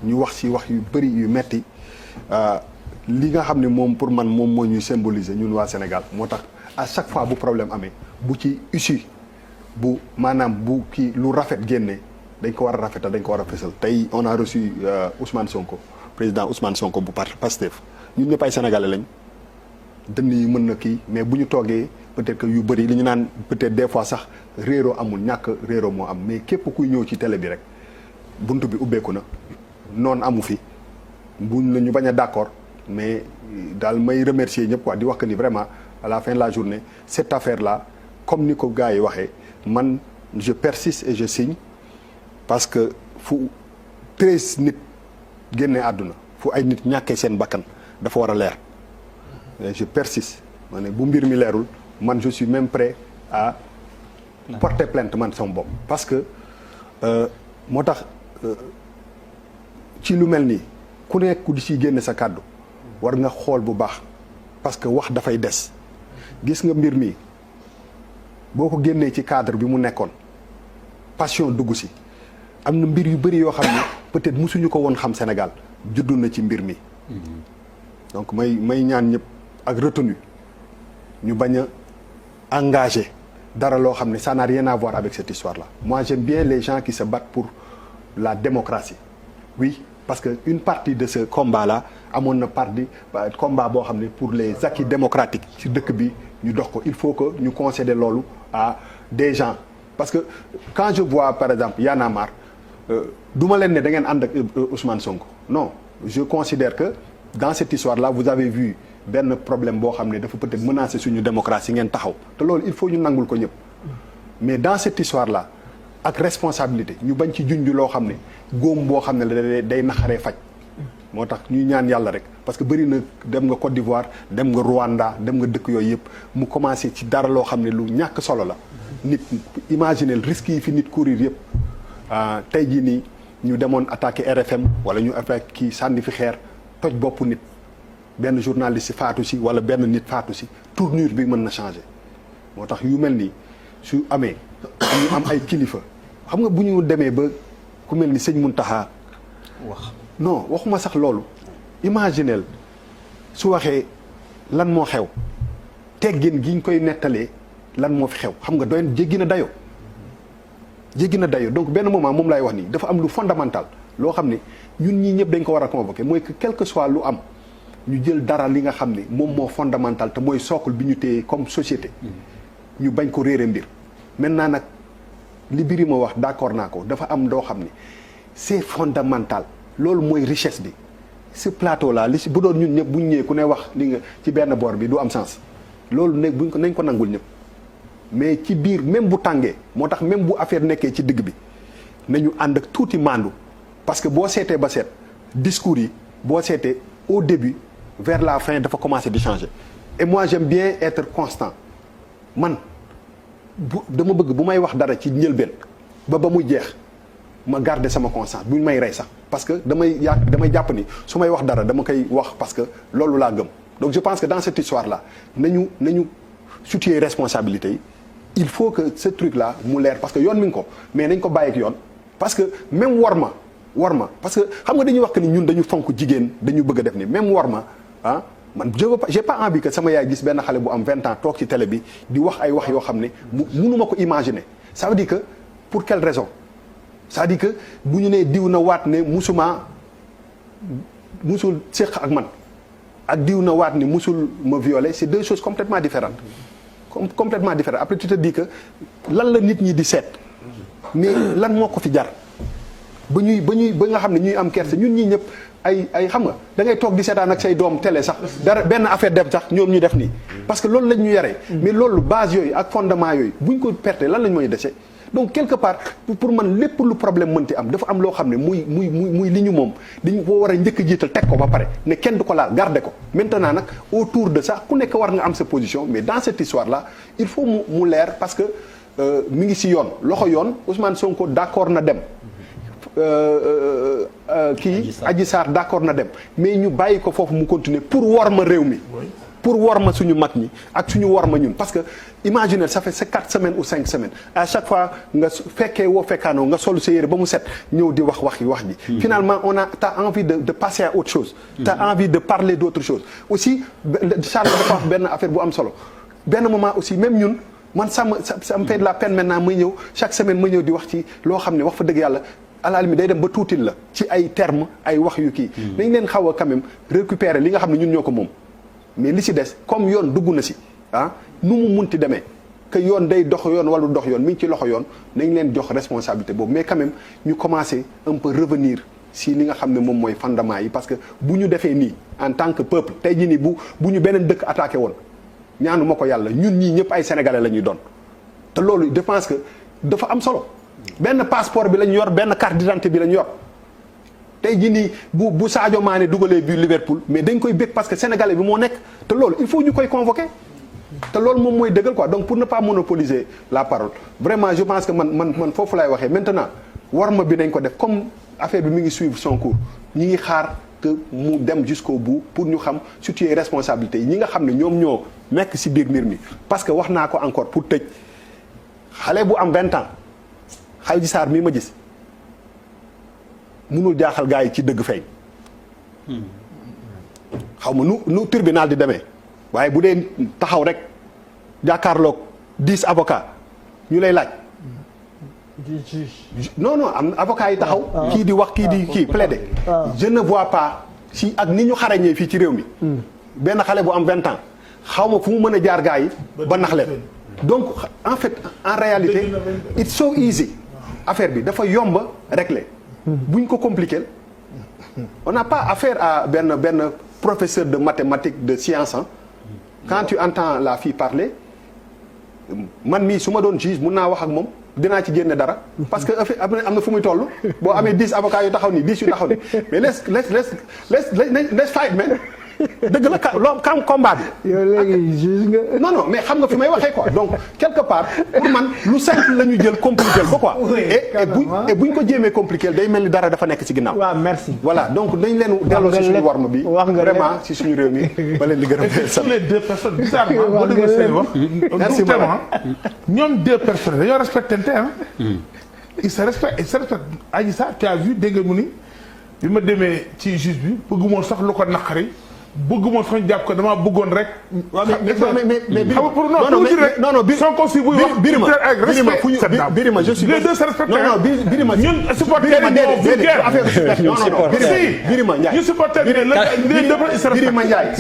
ñu wax ci wax yu bëri yu metti li nga xam ne moom pour man moom moo ñuy symboliser ñun waa Sénégal moo tax à chaque fois bu problème amee bu ci issue bu maanaam bu kii lu rafet génne dañ ko war a rafetal dañ ko war a fësal tey on a reçu Ousmane Sonko président Ousmane Sonko bu Pastef ñun ñëpp ay sénégalais lañ dënn yi mën na kii mais bu ñu toogee peut-être que yu bëri li ñu naan peut-être des fois sax réeroo amul ñàkk réeroo moo am mais képp kuy ñëw ci télé bi rek buntu bi ubbeeku na noonu amu fi buñ la ñu bañ a d'accord mais daal may remercier ñëpp quoi di wax que ni vraiment à la fin de la journée cette affaire là comme ni ko gars yi waxee man je persiste et je signe parce que fu 13 nit génnee àdduna fu ay nit ñàkkee seen bakkan dafa war a leer je persiste ma ne bu mbir mi leerul man je suis même prêt à porter plainte man sama bopp parce que moo tax ci lu mel nii ku nekk ku di ciy génne sa kàddu war nga xool bu baax parce que wax dafay des gis nga mbir mi boo ko génnee ci cadre bi mu nekkoon passion dugg si am na mbir yu bëri yoo xam ne peut-être musuñu ko woon xam Sénégal juddu na ci mbir mi donc may ñaan ñëpp ak retenu ñu bañ a engagé dara loo xam ne ça n'a rien à voir avec cette histoire là moi j'aime bien les gens qui se battent pour la démocratie oui parce que une partie de ce combat là amoon na partie combat boo xam ne pour les acquis démocratiques ci dëkk bi ñu dox ko il faut que ñu concéder loolu à des gens parce que quand je vois par exemple Y'en a marre du ma leen ne da ngeen ànd ak Ousmane Sonko non je considère que dans cette histoire là vous avez vu benn problème boo xam ne dafa peut-être menacer suñu démocratie ngeen taxaw te loolu il faut ñu nangul ko ñëpp mais dans cette histoire là ak responsabilité ñu bañ ci junj loo xam ne góom boo xam ne day naxaree faj moo tax ñuy ñaan yàlla rek parce que bëri na dem nga Côte d'Ivoire dem nga Rwanda dem nga dëkk yooyu yëpp mu commencé ci dara loo xam ne lu ñàkk solo la nit imaginer risques yi fi nit courir yëpp tey jii nii ñu demoon attaqué RFM wala ñu attaqué kii sànni fi xeer toj boppu nit benn journaliste faatu si wala benn nit faatu si tournure bi mën na changer moo tax yu mel nii su amee ñu am ay kilifa xam nga bu ñu demee ba ku mel ni sëñ Mountakha wax non waxuma sax loolu imaginel su waxee lan moo xew teggin gi ñu koy nettalee lan moo fi xew xam nga doy jéggi na dayo donc benn moment moom laay wax nii dafa am lu fondamental loo xam ne ñun ñii ñëpp dañ ko war a convoquer mooy que quel que soit lu am ñu jël dara li nga xam ne moom moo fondamental te mooy socle bi ñu téye comme société ñu bañ ko réere mbir maintenant nag li Birima wax d'accord naa ko dafa am doo xam ne c'est fondamental loolu mooy richesse bi ce plateau là li si bu doon ñun ñëpp bu ñu ñëwee ku ne wax li nga ci benn boor bi du am sens loolu ne buñ ko nañ ko nangul ñëpp mais ci biir même bu tàngee moo tax même bu affaire nekkee ci digg bi nañu ànd ak tuuti mandu parce que boo seetee ba seet discours yi boo seetee au début vers la fin dafa commencer di changer et moi j'aime bien être constant man dama bëgg bu may wax dara ci njëlbeen ba muy jeex ma garder sama conscience buñ may rey sax parce que damay jàpp ni su may wax dara dama koy wax parce que loolu laa gëm donc je pense que dans cette histoire là nañu situer responsabilité yi il faut que ce truc là mu leer parce que yoon mi ngi ko mais nañ ko bàyyi ak yoon parce que même war ma parce que xam nga dañuy wax que ni ñun dañu fonk jigéen dañu bëgg a def ni même war ma man j'ai pas envie que sama yaay gis benn xale bu am 20 ans toog ci télé bi di wax ay wax yoo xam ne mënuma ko imaginer ça veut dire que pour quelle raison c'est-à-dire que bu ñu nee diw na waat ne musul séq ak man ak diw na waat ne musul ma violer c'est deux choses complètement différentes complètement différentes après tu te dis que lan la nit ñi di seet mais lan moo ko fi jar ba nga xam ne ñuy am kerse ñun ñii ñëpp ay xam nga da ngay toog di seetaan ak say doom télé sax dara benn affaire dem sax ñoom ñu def nii parce que loolu lañ ñu yaree mais loolu base yooyu ak fondement yooyu buñ ko perte lan lañ mooy dese donc quelque part pour man lépp lu problème mënti am dafa am loo xam ne muy li ñu moom dañu ko war a njëkk a jiital teg ko ba pare ne kenn du ko laal garder ko maintenant nag autour de ça ku nekk war nga am sa position mais dans cette histoire là il faut mu leer parce que mi ngi si yoon loxo yoon Ousmane Sonko d'accord na dem kii Adji Sarr d'accord na dem mais ñu bàyyi ko foofu mu continuer pour war ma réew mi pour worma suñu mag ñi ak suñu worma ñun parce que imaginez ça fait 4 semaines ou 5 semaines à chaque fois nga fekkee woo fekkaanoo nga solu sa yére ba mu set ñëw di wax ji finalement t'as envie de passer à autre chose t'as envie de parler d'autre chose aussi Charles dafa wax benn affaire bu am solo benn moment aussi même ñun man ça me fait de la peine maintenant may ñëw chaque semaine ma ñëw di wax ci loo xam ne wax fa dëgg yàlla à la limite day dem ba tuutil la ci ay termes ay wax yu kii dañ leen xaw a quand même récupérer li nga xam ne ñun ñoo ko moom mais li ci des comme yoon dugg na si nu mu munti demee que yoon day dox yoon wala dox yoon mi ngi ci loxo yoon nañ leen jox responsabilité boobu mais quand même ñu commencer un peu revenir si li nga xam ne moom mooy fondement yi parce que bu ñu defee nii en tant que peuple tey jii nii bu ñu beneen dëkk attaqué woon ñaanu ma ko yàlla ñun ñii ñëpp ay sénégalais la ñuy doon te loolu je pense que dafa am solo benn passeport bi lañ yor benn carte d'identité bi lañ yor tey jii nii bu Sadio Mané dugalee bi Liverpool mais dañ koy bég parce que sénégalais bi moo nekk te loolu il faut ñu koy convoquer te loolu moom mooy dëggal quoi donc pour ne pas monopoliser la parole vraiment je pense que man foofu laay waxee maintenant warma bi nañ ko def comme affaire bi mi ngi suivre son cours ñi ngi xaar que mu dem jusqu'au bout pour ñu xam situer responsabilité yi ñi nga xam ne ñoom ñoo nekk ci biir mbir mi parce que wax naa ko encore pour tëj xale bu am 20 ans Adji Sarr mii ma gis mënul jaaxal gars yi ci dëgg feeñ xaw ma nu tribunal di demee waaye bu dee taxaw rek jàkkaarloog 10 avocats ñu lay laaj non am avocat yi taxaw kii di wax kii plaider je ne vois pas si ak ni ñu xarañee fii ci réew mi benn xale bu am 20 ans xaw ma fu mu mën a jaar gars yi ba nax leen donc en fait en réalité it's so easy affaire bi dafa yomba régler buñ ko compliquer on n'a pas affaire à benn professeur de mathématiques de science quand tu entends la fille parler man mii su ma doon juge mun naa wax ak moom dinaa ci génne dara parce que am na fu muy toll boo amee 10 avocats yu taxaw nii 10 yu taxaw nii mais let's fight man dëgg la loo kam combat bi. yow léegi juge nga. non mais xam nga fi may waxee quoi donc quelque part pour man lu simple la ñu jël compliqué ko quoi. et buñ ko jéemee compliqué day mel ni dara dafa nekk ci ginnaaw. waaw merci. voilà donc dañ leen delloo ci suñu warma bi. wax nga vraiment ci suñu réew mi ba leen di gërëm. sur les deux personnes bizarrement boo déggee seen wax. merci ñoom deux personnes dañoo respecté ils se respectent ils se respectent. Adji Sarr tu as vu dégg nga mu ni bi ma demee ci juge bi bëggumoon sax lu ko naqari. bëgguma sax jàpp ko damaa bëggoon rek. waaw mais xam nga pour non Sonko si buy wax. Birima je suis les deux se respectent. non Birima ñun supporters yi ñoo vulgaire. Birima Ndiaye ñu supporters yi les deux se respectent. Birima Ndiaye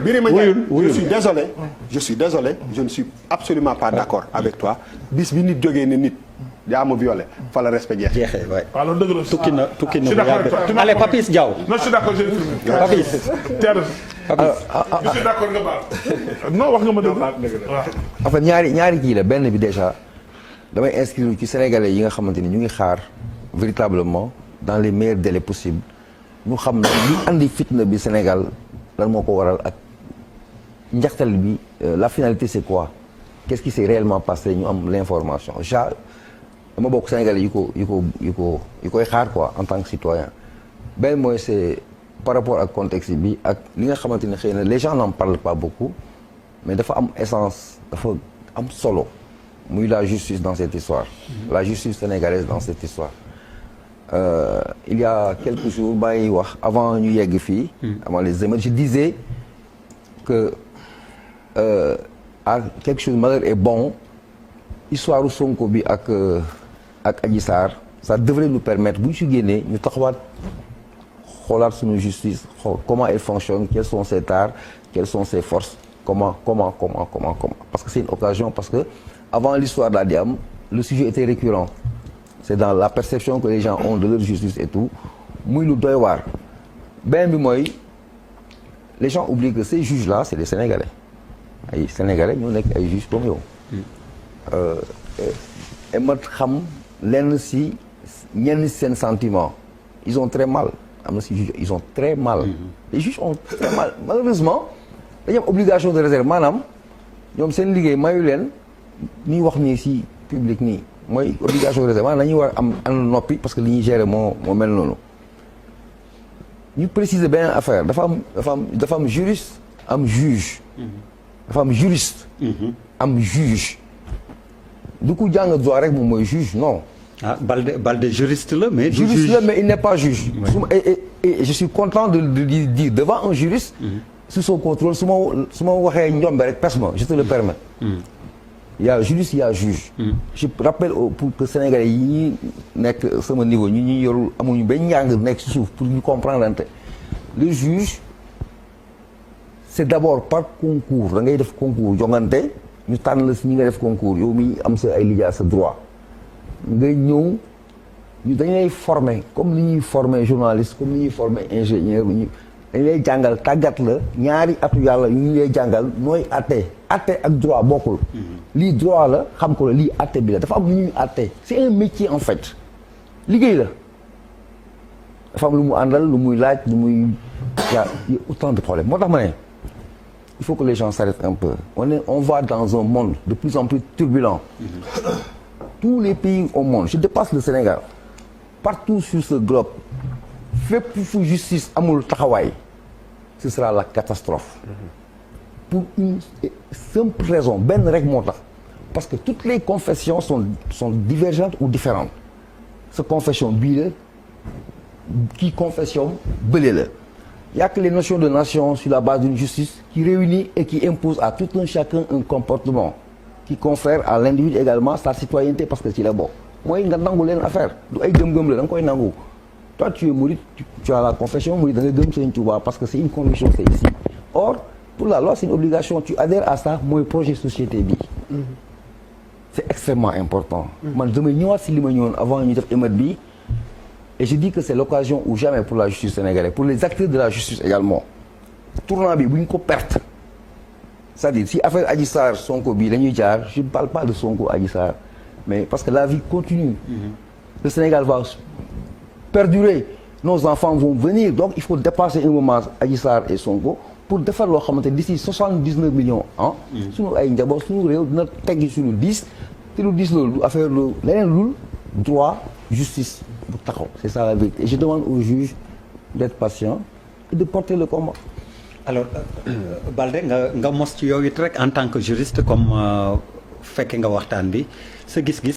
Birima Ndiaye je suis désolé je ne suis absolument pas d'accord avec toi bis bi nit jógee ne nit. yaa ma violé fa la respect jeexee waay. waaw loolu dëgg la tukki na bu yàgg. allez Papis Diaw. non je suis d'accord je Papis. je suis d'accord nga baal. non wax nga ma dëgg. waaw. en fait ñaari kii la benn bi déjà damay inscrire ci sénégalais yi nga xamante ni ñu ngi xaar véritablement dans les meilleurs délais possibles ñu xam ne li andi fitna bi Sénégal lan moo ko waral ak njaxtal bi la finalité c'est quoi qu'est-ce qui s'est réellement passé ñu am l'information dama bokk Sénégalais yu koy xaar quoi en tant que citoyen benn mooy c'est par rapport ak contexte bi ak li nga xamante ne xëy na les gens n'en parlent pas beaucoup mais dafa am essence dafa am solo muy la justice dans cette histoire la justice sénégalaise dans cette histoire il y a quelques jours maa ngi wax avant ñu yegg fii avant les émeutes je disais que à quelque chose malheur est bon histoire u Sonko bi ak Adji Sarr ça devrait nous permettre bu ñu si génnee ñu taxawaat xoolaat suñu justice xool comment elle fonctionne quels sont ses tares quelles sont ses forces comment parce que c'est une occasion parce que avant l'histoire daal di am le sujet était récurrent c'est dans la perception que les gens ont de leur justice et tout muy lu doy waar benn bi mooy les gens oublient que ces juges là c'est des Sénégalais ay Sénégalais ñoo nekk ay juges comme yow et ma xam lenn si ñenn seen sentiment ils ont très mal am na si juge ils ont très mal les juges ont très mal malheureusement dañu am obligation de réserve maanaam ñoom seen liggéey mayu leen ñuy wax nii si public nii mooy obligation de réserve maanaam dañuy war am noppi parce que li ñuy gérer moo mel noonu ñu préciser beneen affaire dafa am juriste am juge dafa am juriste am juge du ko jàng droit rek moom mooy juge non. ah Balde juriste la mais. juriste la mais il n'est pas juge. et je suis content de dire devant un juriste. sous son contrôle su ma waxee njombe rek pes ma je te le permets. il y a juriste il y a juge. je rappelle pour que sénégalais yi ñuy nekk sama niveau ñi yorul amuñu benn njàng nekk ci suuf pour ñu comprendre ante le juge c'est d'abord par concours da ngay def concours jongante ñu tànn la si ñi nga def concours yow mi am sa ay lijaasa sa droit nga ñëw ñu dañu lay former comme ni ñuy former journaliste comme ni ñuy former ingénieur dañu lay jàngal tàggat la ñaari atu yàlla yu ñu lay jàngal nooy atte ak droit bokkul lii droit la xam ko la lii atte bi la dafa am lu ñuy atte c'est un métier en fait liggéey la dafa am lu mu àndal lu muy laaj lu muy y a autant de problèmes moo tax ma ne il faut que les gens s'arrêtent un peu on va dans un monde de plus en plus turbulent tous les pays au monde je dépasse le Sénégal partout sur ce globe fépp fu justice amul taxawaay ce sera la catastrophe pour une simple raison benn rek moo tax parce que toutes les confessions sont divergentes ou différentes sa confession bii la kii confession bële la il y a que les notions de nation sur la base d'une justice qui réunit et qui impose à tout un chacun un comportement qui confère à l'individu également sa citoyenneté parce que ci la bokk mooy nga nangu leen affaire du ay gëm-gëm la da nga koy nangu toi tu es mouride tu as la confession mouride da nga gëm Sëriñ Tuubaa parce que c'est une conviction c'est ici or pour la loi c'est une obligation tu adhères à ça mooy projet société bi c'est extrêmement important man damay ñëwaat si li ma ñëwoon avant ñu def émeute bi et je dis que c'est l'occasion ou jamais pour la justice sénégalaise pour les acteurs de la justice également tournant bi bu ñu ko perte c'est-à-dire si affaire Adji Sarr Sonko bi dañuy jaar je ne parle pas de Sonko Adji Sarr mais parce que la vie continue le Sénégal va perdurer nos enfants vont venir donc il faut dépasser un moment Adji Sarr et Sonko pour defar loo xamante d'ici 79 millions ans suñu ay njaboot suñu réew dina teggi suñu 10 te lu 10 loolu du affaire lu leneen lul droit justice bu taxaw c'est ça la vérité et je demande aux juges d'être patients et de porter le combat. alors Balde nga mos ci yow it rek en tant que juriste comme fekke nga waxtaan bi sa gis-gis